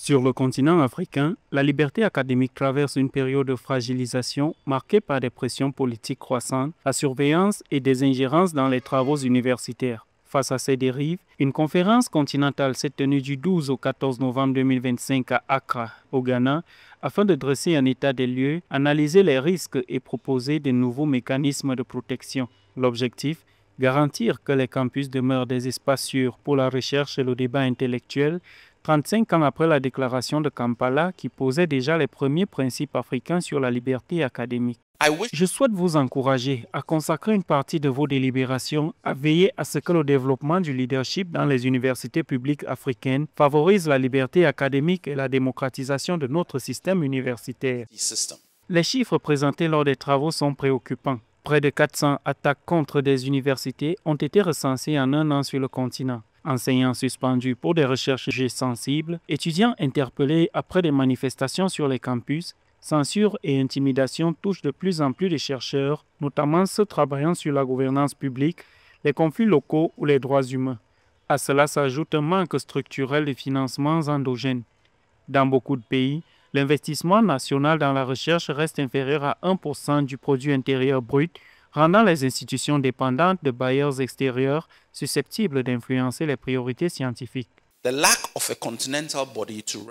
Sur le continent africain, la liberté académique traverse une période de fragilisation marquée par des pressions politiques croissantes, la surveillance et des ingérences dans les travaux universitaires. Face à ces dérives, une conférence continentale s'est tenue du 12 au 14 novembre 2025 à Accra, au Ghana, afin de dresser un état des lieux, analyser les risques et proposer de nouveaux mécanismes de protection. L'objectif, garantir que les campus demeurent des espaces sûrs pour la recherche et le débat intellectuel, 35 ans après la déclaration de Kampala qui posait déjà les premiers principes africains sur la liberté académique. Je souhaite vous encourager à consacrer une partie de vos délibérations à veiller à ce que le développement du leadership dans les universités publiques africaines favorise la liberté académique et la démocratisation de notre système universitaire. Les chiffres présentés lors des travaux sont préoccupants. Près de 400 attaques contre des universités ont été recensées en un an sur le continent. Enseignants suspendus pour des recherches sensibles, étudiants interpellés après des manifestations sur les campus, censure et intimidation touchent de plus en plus de chercheurs, notamment ceux travaillant sur la gouvernance publique, les conflits locaux ou les droits humains. À cela s'ajoute un manque structurel de financements endogènes. Dans beaucoup de pays, l'investissement national dans la recherche reste inférieur à 1% du produit intérieur brut, rendant les institutions dépendantes de bailleurs extérieurs susceptibles d'influencer les priorités scientifiques.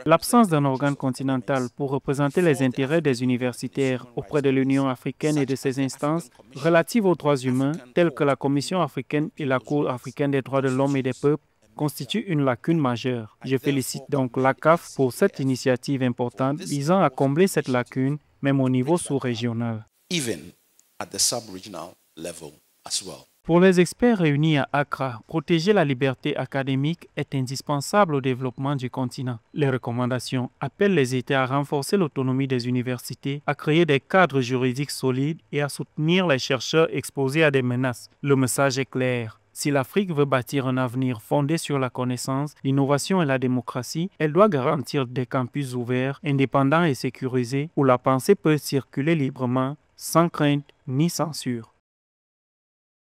L'absence d'un organe continental pour représenter les intérêts des universitaires auprès de l'Union africaine et de ses instances relatives aux droits humains, telles que la Commission africaine et la Cour africaine des droits de l'homme et des peuples, constitue une lacune majeure. Je félicite donc l'ACAF pour cette initiative importante visant à combler cette lacune, même au niveau sous-régional. Pour les experts réunis à Accra, protéger la liberté académique est indispensable au développement du continent. Les recommandations appellent les États à renforcer l'autonomie des universités, à créer des cadres juridiques solides et à soutenir les chercheurs exposés à des menaces. Le message est clair. Si l'Afrique veut bâtir un avenir fondé sur la connaissance, l'innovation et la démocratie, elle doit garantir des campus ouverts, indépendants et sécurisés où la pensée peut circuler librement, sans crainte ni censure.